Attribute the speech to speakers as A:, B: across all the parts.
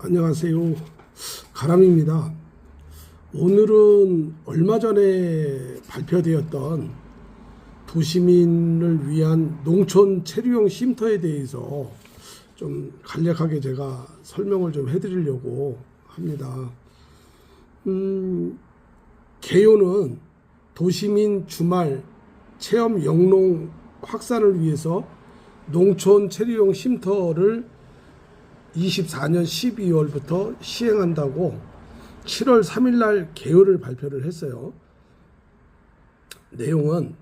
A: 안녕하세요. 가람입니다. 오늘은 얼마 전에 발표되었던 도시민을 위한 농촌 체류용 쉼터에 대해서 좀 간략하게 제가 설명을 좀 해드리려고 합니다. 개요는 도시민 주말 체험 영농 확산을 위해서 농촌 체류용 쉼터를 24년 12월부터 시행한다고 7월 3일 날 개요를 발표를 했어요. 내용은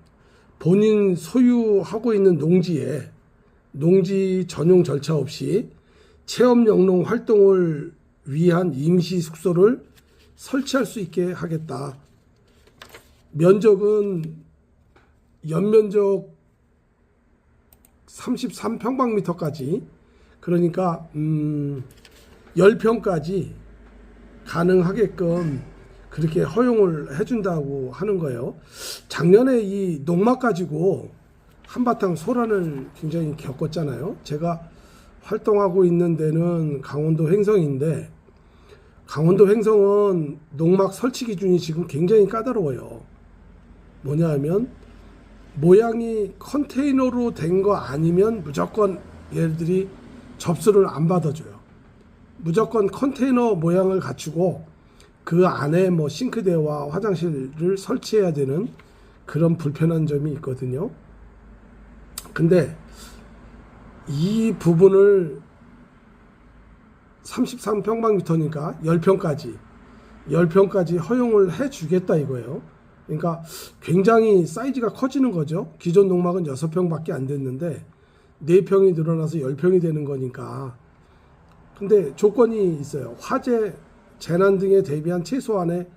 A: 본인 소유하고 있는 농지에 농지 전용 절차 없이 체험 영농 활동을 위한 임시 숙소를 설치할 수 있게 하겠다. 면적은 연면적 33평방미터까지, 그러니까 10평까지 가능하게끔 그렇게 허용을 해준다고 하는 거예요. 작년에 이 농막 가지고 한바탕 소란을 굉장히 겪었잖아요. 제가 활동하고 있는 데는 강원도 횡성인데, 강원도 횡성은 농막 설치 기준이 지금 굉장히 까다로워요. 뭐냐 하면 모양이 컨테이너로 된 거 아니면 무조건 얘들이 접수를 안 받아줘요. 무조건 컨테이너 모양을 갖추고 그 안에 뭐 싱크대와 화장실을 설치해야 되는 그런 불편한 점이 있거든요. 근데 이 부분을 33평방미터니까 10평까지 허용을 해 주겠다 이거예요. 그러니까 굉장히 사이즈가 커지는 거죠. 기존 농막은 6평밖에 안 됐는데 4평이 늘어나서 10평이 되는 거니까. 근데 조건이 있어요. 화재, 재난 등에 대비한 최소한의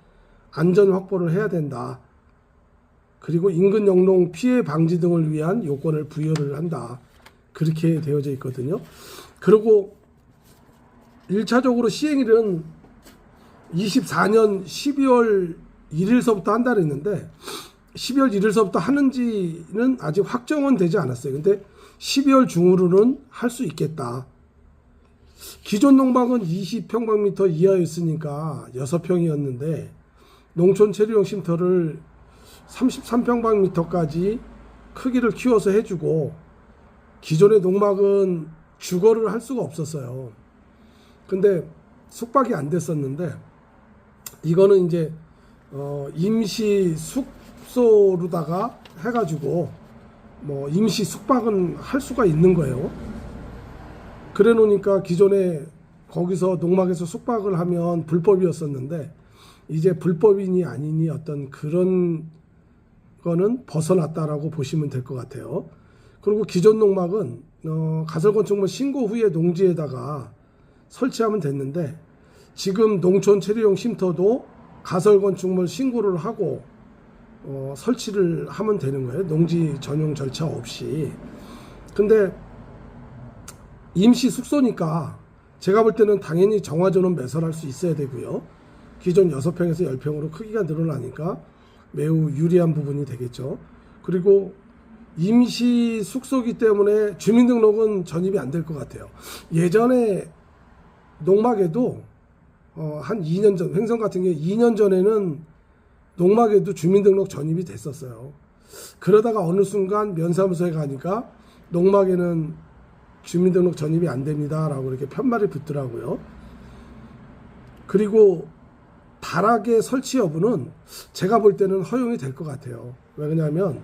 A: 안전 확보를 해야 된다. 그리고 인근 영농 피해 방지 등을 위한 요건을 부여를 한다. 그렇게 되어져 있거든요. 그리고 1차적으로 시행일은 24년 12월 1일서부터 한다 그랬는데 12월 1일서부터 하는지는 아직 확정은 되지 않았어요. 근데 12월 중으로는 할 수 있겠다. 기존 농막은 20평방미터 이하였으니까 6평이었는데 농촌 체류용 쉼터를 33평방미터까지 크기를 키워서 해주고, 기존의 농막은 주거를 할 수가 없었어요. 근데 숙박이 안 됐었는데 이거는 이제 임시 숙소로다가 해가지고 뭐 임시 숙박은 할 수가 있는 거예요. 그래 놓으니까 기존에 거기서 농막에서 숙박을 하면 불법이었었는데 이제 불법이니 아니니 어떤 그런 거는 벗어났다라고 보시면 될 것 같아요. 그리고 기존 농막은 가설건축물 신고 후에 농지에다가 설치하면 됐는데 지금 농촌 체류용 쉼터도 가설건축물 신고를 하고 설치를 하면 되는 거예요. 농지 전용 절차 없이. 근데 임시 숙소니까 제가 볼 때는 당연히 정화조는 매설할 수 있어야 되고요. 기존 6평에서 10평으로 크기가 늘어나니까 매우 유리한 부분이 되겠죠. 그리고 임시 숙소기 때문에 주민등록은 전입이 안 될 것 같아요. 예전에 농막에도 한 2년 전, 횡성 같은 게 2년 전에는 농막에도 주민등록 전입이 됐었어요. 그러다가 어느 순간 면사무소에 가니까 농막에는 주민등록 전입이 안 됩니다 라고 이렇게 편말이 붙더라고요. 그리고 다락의 설치 여부는 제가 볼 때는 허용이 될 것 같아요. 왜냐하면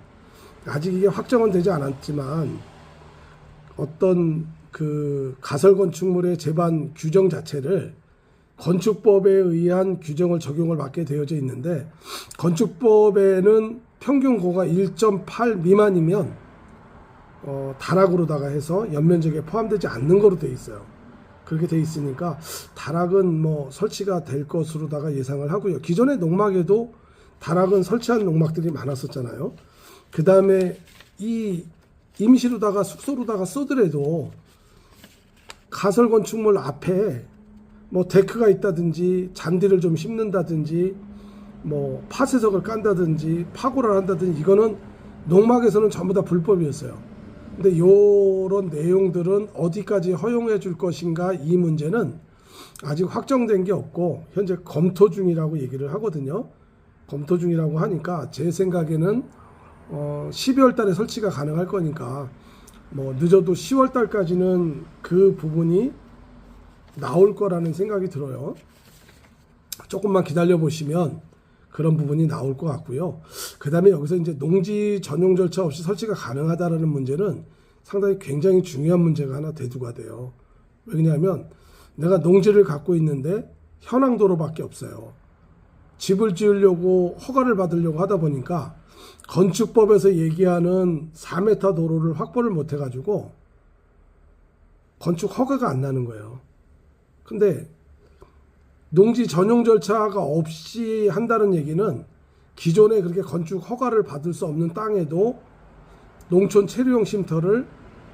A: 아직 이게 확정은 되지 않았지만 어떤 그 가설건축물의 제반 규정 자체를 건축법에 의한 규정을 적용을 받게 되어져 있는데, 건축법에는 평균 고가 1.8 미만이면 다락으로다가 해서 연면적에 포함되지 않는 거로 되어 있어요. 그렇게 되어 있으니까 다락은 뭐 설치가 될 것으로다가 예상을 하고요. 기존의 농막에도 다락은 설치한 농막들이 많았었잖아요. 그 다음에 이 임시로다가 숙소로다가 쓰더라도 가설 건축물 앞에 뭐 데크가 있다든지 잔디를 좀 심는다든지 뭐 파쇄석을 깐다든지 파고를 한다든지 이거는 농막에서는 전부 다 불법이었어요. 근데 요런 내용들은 어디까지 허용해 줄 것인가, 이 문제는 아직 확정된 게 없고 현재 검토 중이라고 얘기를 하거든요. 검토 중이라고 하니까 제 생각에는 12월 달에 설치가 가능할 거니까 뭐 늦어도 10월 달까지는 그 부분이 나올 거라는 생각이 들어요. 조금만 기다려 보시면 그런 부분이 나올 것 같고요. 그 다음에 여기서 이제 농지 전용 절차 없이 설치가 가능하다라는 문제는 상당히 굉장히 중요한 문제가 하나 대두가 돼요. 왜냐하면 내가 농지를 갖고 있는데 현황 도로밖에 없어요. 집을 지으려고 허가를 받으려고 하다 보니까 건축법에서 얘기하는 4m 도로를 확보를 못 해가지고 건축 허가가 안 나는 거예요. 근데 농지 전용 절차가 없이 한다는 얘기는 기존에 그렇게 건축 허가를 받을 수 없는 땅에도 농촌 체류용 쉼터를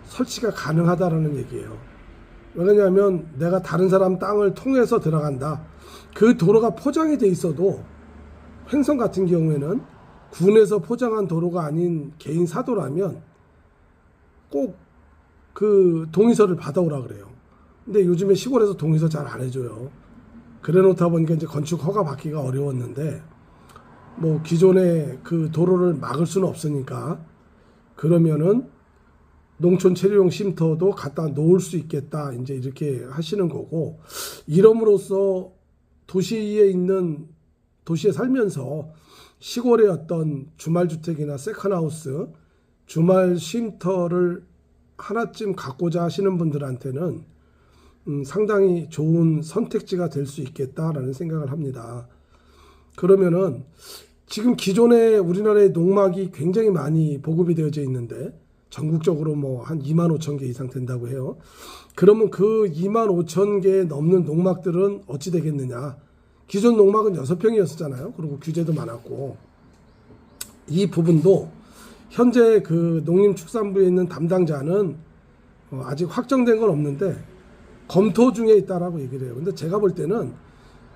A: 설치가 가능하다라는 얘기예요. 왜냐하면 내가 다른 사람 땅을 통해서 들어간다. 그 도로가 포장이 돼 있어도 횡성 같은 경우에는 군에서 포장한 도로가 아닌 개인 사도라면 꼭 그 동의서를 받아오라 그래요. 근데 요즘에 시골에서 동의서 잘 안 해줘요. 그래 놓다 보니까 이제 건축 허가 받기가 어려웠는데 뭐 기존에 그 도로를 막을 수는 없으니까 그러면은 농촌 체류용 쉼터도 갖다 놓을 수 있겠다 이제 이렇게 하시는 거고, 이름으로써 도시에 살면서 시골의 어떤 주말주택이나 세컨하우스, 주말 쉼터를 하나쯤 갖고자 하시는 분들한테는 상당히 좋은 선택지가 될 수 있겠다라는 생각을 합니다. 그러면은 지금 기존에 우리나라의 농막이 굉장히 많이 보급이 되어져 있는데 전국적으로 뭐 한 25,000개 이상 된다고 해요. 그러면 그 25,000개 넘는 농막들은 어찌 되겠느냐. 기존 농막은 6평이었잖아요. 그리고 규제도 많았고, 이 부분도 현재 그 농림축산부에 있는 담당자는 아직 확정된 건 없는데 검토 중에 있다라고 얘기를 해요. 근데 제가 볼 때는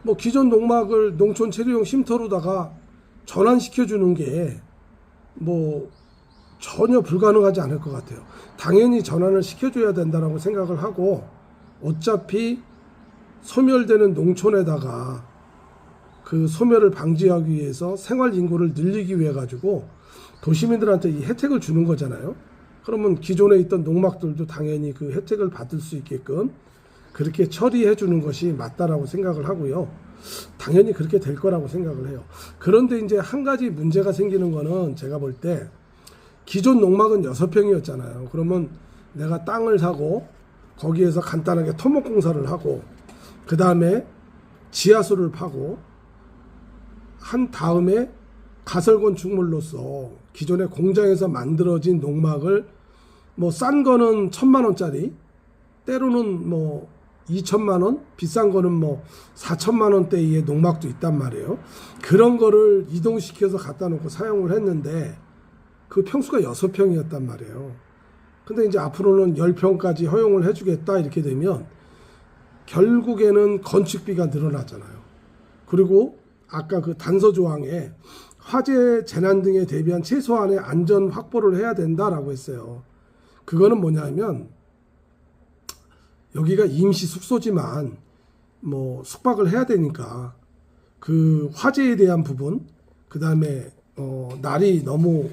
A: 뭐 기존 농막을 농촌 체류용 쉼터로다가 전환시켜 주는 게 뭐 전혀 불가능하지 않을 것 같아요. 당연히 전환을 시켜줘야 된다라고 생각을 하고, 어차피 소멸되는 농촌에다가 그 소멸을 방지하기 위해서 생활 인구를 늘리기 위해 가지고 도시민들한테 이 혜택을 주는 거잖아요. 그러면 기존에 있던 농막들도 당연히 그 혜택을 받을 수 있게끔 그렇게 처리해 주는 것이 맞다라고 생각을 하고요. 당연히 그렇게 될 거라고 생각을 해요. 그런데 이제 한 가지 문제가 생기는 거는, 제가 볼 때 기존 농막은 6평이었잖아요. 그러면 내가 땅을 사고 거기에서 간단하게 토목 공사를 하고 그 다음에 지하수를 파고 한 다음에 가설 건축물로서 기존의 공장에서 만들어진 농막을 뭐 싼 거는 1,000만 원짜리, 때로는 뭐 2천만 원, 비싼 거는 뭐 4천만 원대의 농막도 있단 말이에요. 그런 거를 이동시켜서 갖다 놓고 사용을 했는데 그 평수가 6평이었단 말이에요. 근데 이제 앞으로는 10평까지 허용을 해주겠다 이렇게 되면 결국에는 건축비가 늘어나잖아요. 그리고 아까 그 단서 조항에 화재, 재난 등에 대비한 최소한의 안전 확보를 해야 된다라고 했어요. 그거는 뭐냐면 여기가 임시 숙소지만 뭐 숙박을 해야 되니까 그 화재에 대한 부분, 그 다음에 날이 너무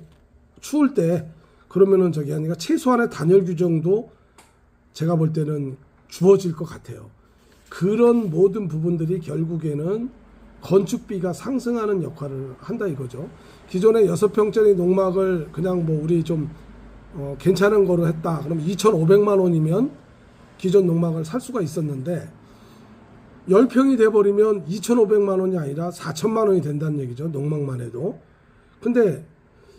A: 추울 때 그러면은 저기 하니까 최소한의 단열 규정도 제가 볼 때는 주어질 것 같아요. 그런 모든 부분들이 결국에는 건축비가 상승하는 역할을 한다 이거죠. 기존에 6평짜리 농막을 그냥 뭐 우리 좀 괜찮은 거로 했다. 그럼 2,500만 원이면 기존 농막을 살 수가 있었는데 10평이 돼버리면 2,500만 원이 아니라 4천만 원이 된다는 얘기죠. 농막만 해도. 근데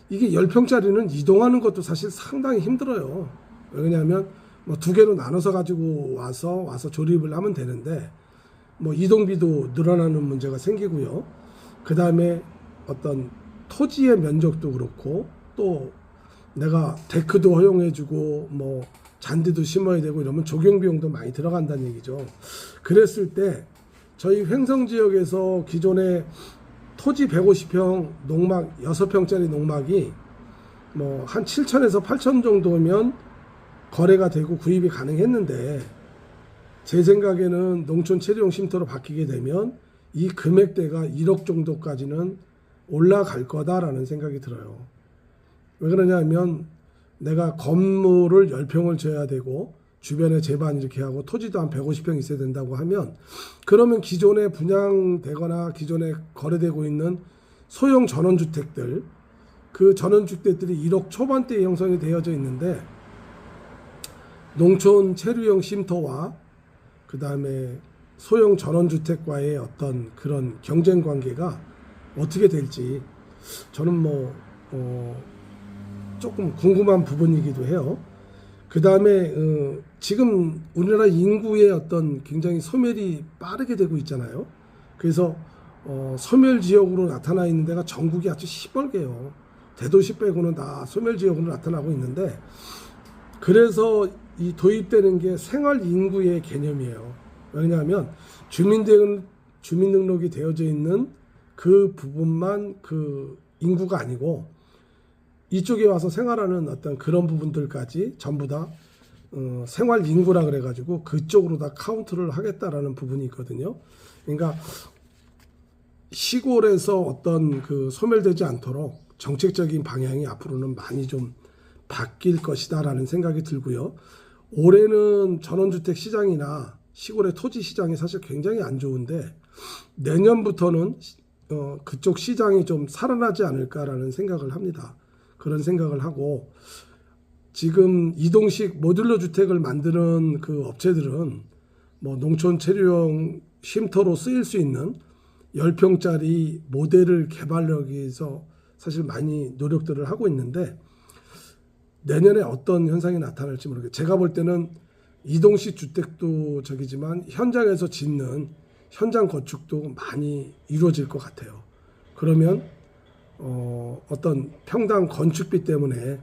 A: 이게 10평짜리는 이동하는 것도 사실 상당히 힘들어요. 왜냐하면 뭐 2개로 나눠서 가지고 와서 조립을 하면 되는데 뭐 이동비도 늘어나는 문제가 생기고요. 그 다음에 어떤 토지의 면적도 그렇고, 또 내가 데크도 허용해주고 뭐 잔디도 심어야 되고 이러면 조경 비용도 많이 들어간다는 얘기죠. 그랬을 때 저희 횡성 지역에서 기존에 토지 150평 농막 6평짜리 농막이 뭐 한 7천에서 8천 정도면 거래가 되고 구입이 가능했는데 제 생각에는 농촌 체류용 쉼터로 바뀌게 되면 이 금액대가 1억 정도까지는 올라갈 거다라는 생각이 들어요. 왜 그러냐 하면 내가 건물을 10평을 지어야 되고 주변에 제반 이렇게 하고 토지도 한 150평 있어야 된다고 하면, 그러면 기존에 분양되거나 기존에 거래되고 있는 소형 전원주택들, 그 전원주택들이 1억 초반대에 형성이 되어져 있는데, 농촌 체류용 쉼터와 그 다음에 소형 전원주택과의 어떤 그런 경쟁 관계가 어떻게 될지 저는 조금 궁금한 부분이기도 해요. 그 다음에 지금 우리나라 인구의 어떤 굉장히 소멸이 빠르게 되고 있잖아요. 그래서 소멸 지역으로 나타나 있는 데가 전국이 아주 시뻘개요. 대도시 빼고는 다 소멸 지역으로 나타나고 있는데, 그래서 이 도입되는 게 생활 인구의 개념이에요. 왜냐하면 주민등록이 되어져 있는 그 부분만 그 인구가 아니고 이쪽에 와서 생활하는 어떤 그런 부분들까지 전부 다 생활 인구라 그래가지고 그쪽으로 다 카운트를 하겠다라는 부분이 있거든요. 그러니까 시골에서 어떤 그 소멸되지 않도록 정책적인 방향이 앞으로는 많이 좀 바뀔 것이다라는 생각이 들고요. 올해는 전원주택 시장이나 시골의 토지 시장이 사실 굉장히 안 좋은데, 내년부터는 그쪽 시장이 좀 살아나지 않을까라는 생각을 합니다. 그런 생각을 하고, 지금 이동식 모듈러 주택을 만드는 그 업체들은 뭐 농촌 체류용 쉼터로 쓰일 수 있는 10평짜리 모델을 개발하기 위해서 사실 많이 노력들을 하고 있는데, 내년에 어떤 현상이 나타날지 모르겠어요. 제가 볼 때는 이동식 주택도 저기지만 현장에서 짓는 현장 건축도 많이 이루어질 것 같아요. 그러면 어떤 평당 건축비 때문에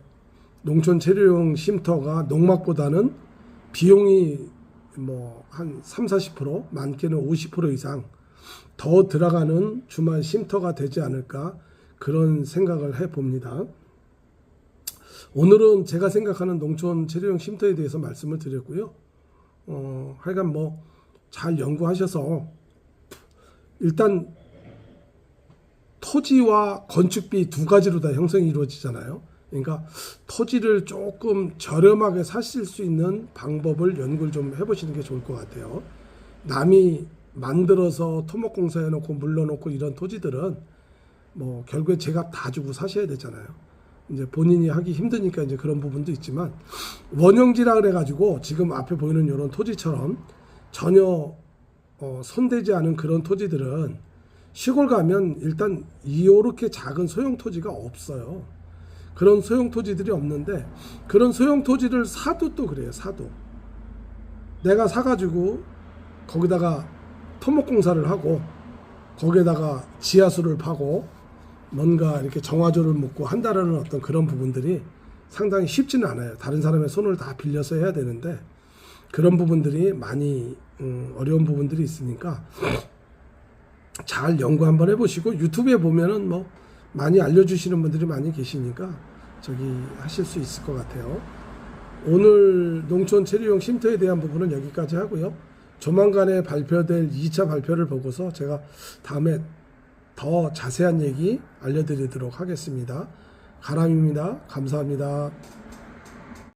A: 농촌 체류용 쉼터가 농막보다는 비용이 뭐 한 30-40%, 많게는 50% 이상 더 들어가는 주말 쉼터가 되지 않을까, 그런 생각을 해봅니다. 오늘은 제가 생각하는 농촌 체류용 쉼터에 대해서 말씀을 드렸고요. 하여간 뭐 잘 연구하셔서, 일단 토지와 건축비 두 가지로 다 형성이 이루어지잖아요. 그러니까 토지를 조금 저렴하게 사실 수 있는 방법을 연구를 좀 해보시는 게 좋을 것 같아요. 남이 만들어서 토목공사 해놓고 물러놓고 이런 토지들은 뭐 결국에 제값 다 주고 사셔야 되잖아요. 이제 본인이 하기 힘드니까 이제 그런 부분도 있지만, 원형지라 그래가지고 지금 앞에 보이는 이런 토지처럼 전혀 손대지 않은 그런 토지들은 시골 가면 일단 이렇게 작은 소형 토지가 없어요. 그런 소형 토지들이 없는데, 그런 소형 토지를 사도 또 그래요. 사도 내가 사가지고 거기다가 토목공사를 하고 거기에다가 지하수를 파고 뭔가 이렇게 정화조를 묻고 한다라는 어떤 그런 부분들이 상당히 쉽지는 않아요. 다른 사람의 손을 다 빌려서 해야 되는데, 그런 부분들이 많이 어려운 부분들이 있으니까 잘 연구 한번 해보시고, 유튜브에 보면은 뭐 많이 알려주시는 분들이 많이 계시니까 저기 하실 수 있을 것 같아요. 오늘 농촌 체류용 쉼터에 대한 부분은 여기까지 하고요. 조만간에 발표될 2차 발표를 보고서 제가 다음에 더 자세한 얘기 알려드리도록 하겠습니다. 가람입니다. 감사합니다.